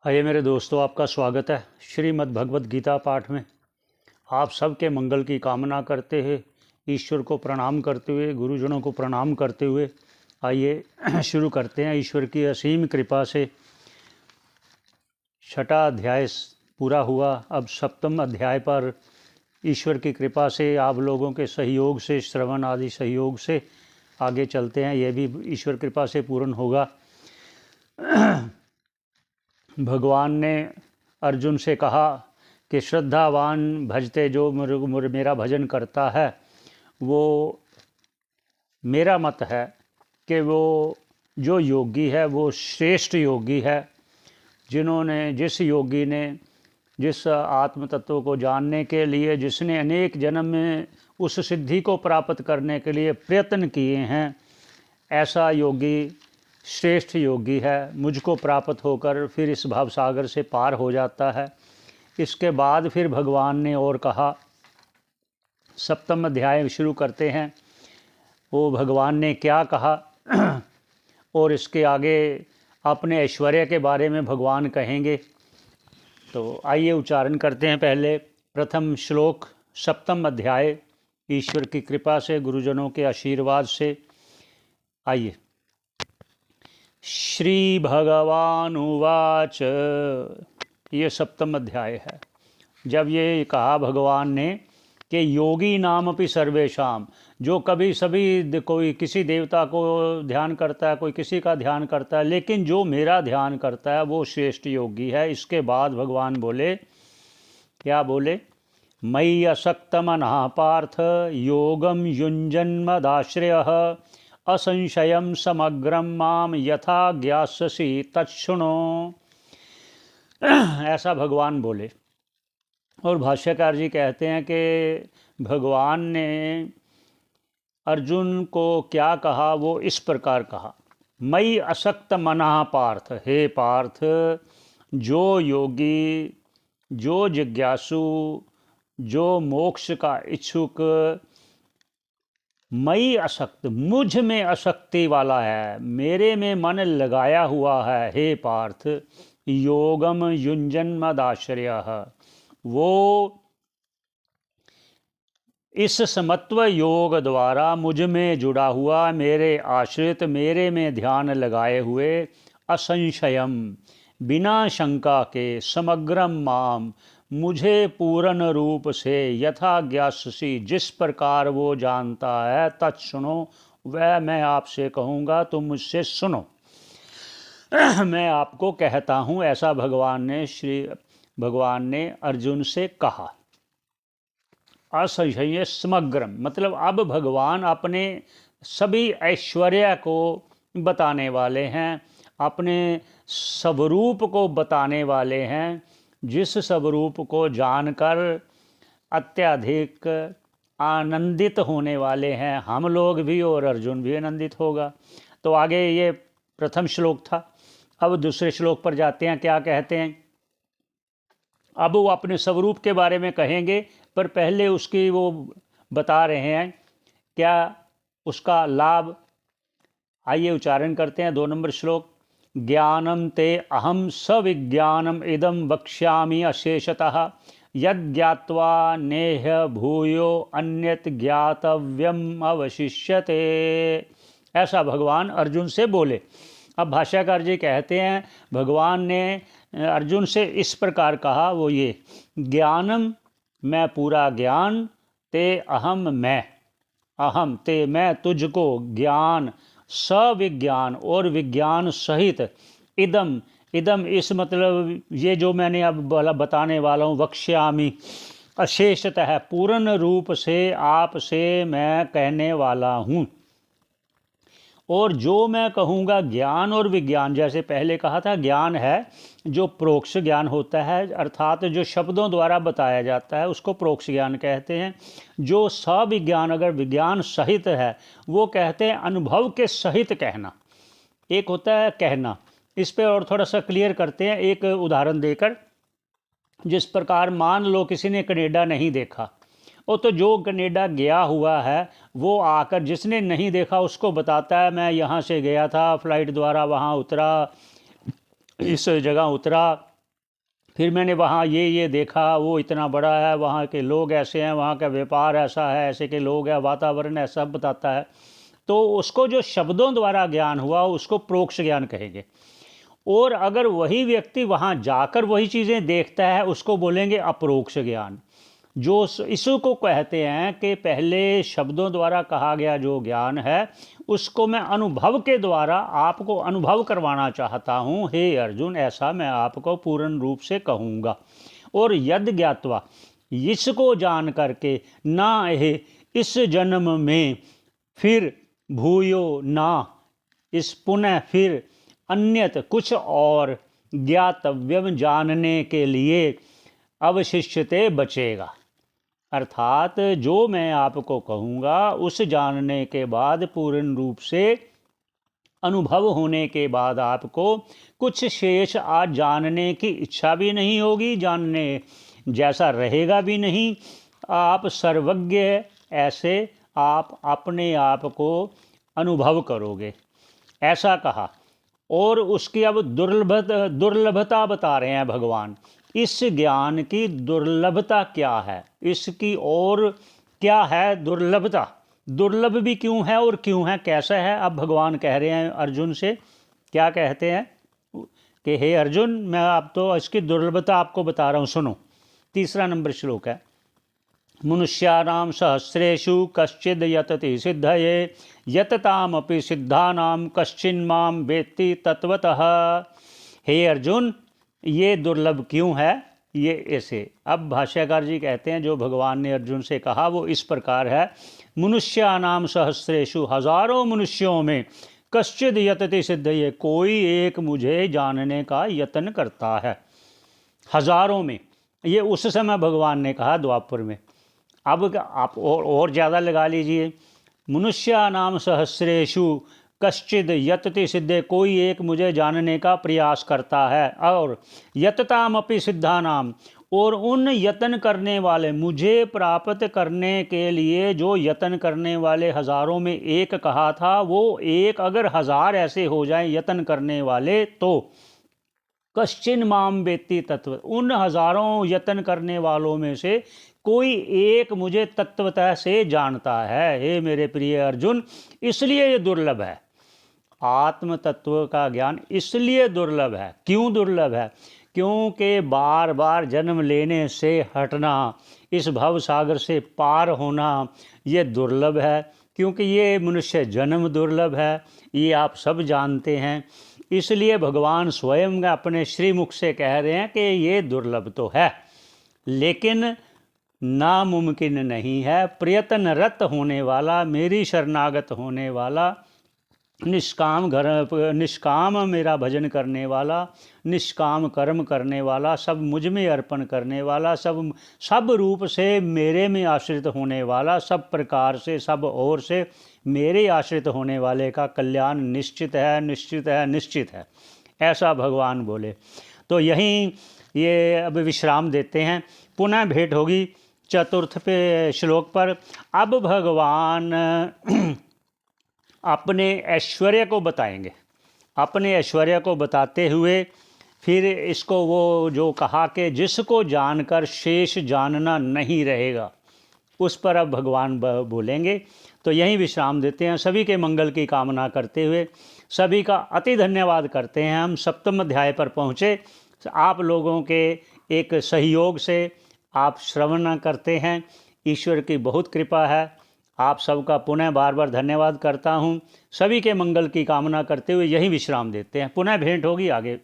आइए मेरे दोस्तों, आपका स्वागत है श्रीमद् भगवत गीता पाठ में। आप सबके मंगल की कामना करते हुए, ईश्वर को प्रणाम करते हुए, गुरुजनों को प्रणाम करते हुए आइए शुरू करते हैं। ईश्वर की असीम कृपा से छठा अध्याय पूरा हुआ। अब सप्तम अध्याय पर ईश्वर की कृपा से, आप लोगों के सहयोग से, श्रवण आदि सहयोग से आगे चलते हैं। यह भी ईश्वर कृपा से पूर्ण होगा। भगवान ने अर्जुन से कहा कि श्रद्धावान भजते जो मेरा भजन करता है, वो मेरा मत है कि वो जो योगी है वो श्रेष्ठ योगी है। जिस योगी ने जिस आत्म तत्व को जानने के लिए, जिसने अनेक जन्म में उस सिद्धि को प्राप्त करने के लिए प्रयत्न किए हैं, ऐसा योगी श्रेष्ठ योगी है। मुझको प्राप्त होकर फिर इस भवसागर से पार हो जाता है। इसके बाद फिर भगवान ने और कहा, सप्तम अध्याय शुरू करते हैं। वो भगवान ने क्या कहा और इसके आगे अपने ऐश्वर्य के बारे में भगवान कहेंगे। तो आइए उच्चारण करते हैं। पहले प्रथम श्लोक, सप्तम अध्याय, ईश्वर की कृपा से, गुरुजनों के आशीर्वाद से। आइए। श्री भगवानुवाच, ये सप्तम अध्याय है। जब ये कहा भगवान ने कि योगी नाम अपि सर्वेशाम, जो कभी सभी कोई किसी देवता को ध्यान करता है, कोई किसी का ध्यान करता है, लेकिन जो मेरा ध्यान करता है वो श्रेष्ठ योगी है। इसके बाद भगवान बोले, क्या बोले? मयि असक्तमनः पार्थ योगम युञ्जन्मदाश्रयः असंशयम समग्रम माम यथा ज्ञास्यसि तच्छृणु। ऐसा भगवान बोले। और भाष्यकार जी कहते हैं कि भगवान ने अर्जुन को क्या कहा, वो इस प्रकार कहा, मयि असक्त मनः पार्थ, हे पार्थ, जो योगी, जो जिज्ञासु, जो मोक्ष का इच्छुक, मई असक्त, मुझ में आसक्ति वाला है, मेरे में मन लगाया हुआ है, हे पार्थ, योगम युञ्जन्मदाश्रयः, वो इस समत्व योग द्वारा मुझ में जुड़ा हुआ, मेरे आश्रित, मेरे में ध्यान लगाए हुए, असंशयम, बिना शंका के, समग्रम माम, मुझे पूर्ण रूप से, यथा ज्ञास्यसि, जिस प्रकार वो जानता है, तत्सुनो, वह मैं आपसे कहूँगा, तुम मुझसे सुनो। मैं आपको कहता हूँ, ऐसा भगवान ने अर्जुन से कहा। असंशय समग्रम, मतलब अब भगवान अपने सभी ऐश्वर्य को बताने वाले हैं, अपने स्वरूप को बताने वाले हैं, जिस स्वरूप को जानकर अत्यधिक आनंदित होने वाले हैं हम लोग भी, और अर्जुन भी आनंदित होगा। तो आगे ये प्रथम श्लोक था। अब दूसरे श्लोक पर जाते हैं। क्या कहते हैं? अब वो अपने स्वरूप के बारे में कहेंगे, पर पहले उसकी वो बता रहे हैं क्या उसका लाभ। आइए उच्चारण करते हैं। 2 नंबर श्लोक। ज्ञानम ते अहम सविज्ञानम इदम वक्ष्यामि अशेषतः यज्ञात्वा नेह भूयो अन्यत ज्ञातव्यम अवशिष्यते। ऐसा भगवान अर्जुन से बोले। अब भाष्यकार जी कहते हैं, भगवान ने अर्जुन से इस प्रकार कहा, वो ये, ज्ञानम, मैं पूरा ज्ञान, ते अहम, मैं, अहम ते मैं तुझको, ज्ञान सविज्ञान और विज्ञान सहित, इदम, इदम इस मतलब ये जो मैंने अब बताने वाला हूँ, वक्ष्यामि, अशेषतः पूर्ण रूप से आपसे मैं कहने वाला हूँ। और जो मैं कहूँगा ज्ञान और विज्ञान, जैसे पहले कहा था, ज्ञान है जो प्रोक्ष ज्ञान होता है, अर्थात जो शब्दों द्वारा बताया जाता है उसको प्रोक्ष ज्ञान कहते हैं। जो सविज्ञान, अगर विज्ञान सहित है, वो कहते हैं अनुभव के सहित कहना। एक होता है कहना। इस पर और थोड़ा सा क्लियर करते हैं एक उदाहरण देकर। जिस प्रकार मान लो किसी ने कनाडा नहीं देखा, और तो जो कनाडा गया हुआ है वो आकर, जिसने नहीं देखा उसको बताता है, मैं यहाँ से गया था फ्लाइट द्वारा, वहाँ उतरा, इस जगह उतरा, फिर मैंने वहाँ ये देखा, वो इतना बड़ा है, वहाँ के लोग ऐसे हैं, वहाँ का व्यापार ऐसा है, ऐसे के लोग हैं, वातावरण ऐसा, सब बताता है। तो उसको जो शब्दों द्वारा ज्ञान हुआ उसको प्रोक्ष ज्ञान कहेंगे। और अगर वही व्यक्ति वहाँ जाकर वही चीज़ें देखता है उसको बोलेंगे अप्रोक्ष ज्ञान। जो इसको कहते हैं कि पहले शब्दों द्वारा कहा गया जो ज्ञान है उसको मैं अनुभव के द्वारा आपको अनुभव करवाना चाहता हूँ। हे अर्जुन, ऐसा मैं आपको पूर्ण रूप से कहूँगा। और यद ज्ञात्वा, इसको जान करके, ना इस जन्म में फिर भूयो, ना इस पुनः फिर अन्यत कुछ और ज्ञातव्यम जानने के लिए अवशिष्यते बचेगा। अर्थात जो मैं आपको कहूँगा उस जानने के बाद, पूर्ण रूप से अनुभव होने के बाद आपको कुछ शेष आज जानने की इच्छा भी नहीं होगी, जानने जैसा रहेगा भी नहीं। आप सर्वज्ञ ऐसे आप अपने आप को अनुभव करोगे, ऐसा कहा। और उसकी अब दुर्लभता बता रहे हैं भगवान। इस ज्ञान की दुर्लभता क्या है, इसकी और क्या है दुर्लभता, दुर्लभ भी क्यों है और क्यों है, कैसा है। अब भगवान कह रहे हैं अर्जुन से, क्या कहते हैं कि हे अर्जुन, मैं आप तो इसकी दुर्लभता आपको बता रहा हूँ, सुनो। 3 नंबर श्लोक है, मनुष्याणां सहस्रेषु कश्चिद् यतति सिद्धये यततामपि सिद्धानां कश्चिन्मां वेत्ति तत्वतः। हे अर्जुन, ये दुर्लभ क्यों है, ये ऐसे। अब भाष्यकार जी कहते हैं जो भगवान ने अर्जुन से कहा वो इस प्रकार है, मनुष्याणां सहस्रेषु, हजारों मनुष्यों में, कश्चिद् यतति सिद्धये, कोई एक मुझे जानने का यत्न करता है, हजारों में। ये उस समय भगवान ने कहा द्वापर में। अब आप और ज़्यादा लगा लीजिए, मनुष्यानाम सहस्रेषु कश्चिद यतति सिद्धे, कोई एक मुझे जानने का प्रयास करता है। और यततामपि सिद्धानाम, और उन यत्न करने वाले, मुझे प्राप्त करने के लिए जो यत्न करने वाले हजारों में एक कहा था, वो एक अगर हजार ऐसे हो जाएं यत्न करने वाले, तो कश्चिन माम वेत्ति तत्व, उन हजारों यत्न करने वालों में से कोई एक मुझे तत्वतः से जानता है। हे मेरे प्रिय अर्जुन, इसलिए ये दुर्लभ है। आत्म तत्व का ज्ञान इसलिए दुर्लभ है। क्यों दुर्लभ है? क्योंकि बार बार जन्म लेने से हटना, इस भव सागर से पार होना, ये दुर्लभ है। क्योंकि ये मनुष्य जन्म दुर्लभ है, ये आप सब जानते हैं। इसलिए भगवान स्वयं अपने श्रीमुख से कह रहे हैं कि ये दुर्लभ तो है, लेकिन नामुमकिन नहीं है। प्रयत्नरत होने वाला, मेरी शरणागत होने वाला, निष्काम मेरा भजन करने वाला, निष्काम कर्म करने वाला, सब मुझ में अर्पण करने वाला, सब रूप से मेरे में आश्रित होने वाला, सब प्रकार से, सब ओर से मेरे आश्रित होने वाले का कल्याण निश्चित है, निश्चित है, निश्चित है, ऐसा भगवान बोले। तो यहीं ये अब विश्राम देते हैं, पुनः भेंट होगी 4 श्लोक पर। अब भगवान अपने ऐश्वर्य को बताएंगे। अपने ऐश्वर्य को बताते हुए फिर इसको वो जो कहा कि जिसको जानकर शेष जानना नहीं रहेगा, उस पर अब भगवान बोलेंगे। तो यहीं विश्राम देते हैं, सभी के मंगल की कामना करते हुए सभी का अति धन्यवाद करते हैं। हम 7वें अध्याय पर पहुँचे। आप लोगों के एक सहयोग से आप श्रवण करते हैं, ईश्वर की बहुत कृपा है। आप सबका पुनः बार बार धन्यवाद करता हूँ। सभी के मंगल की कामना करते हुए यहीं विश्राम देते हैं। पुनः भेंट होगी आगे।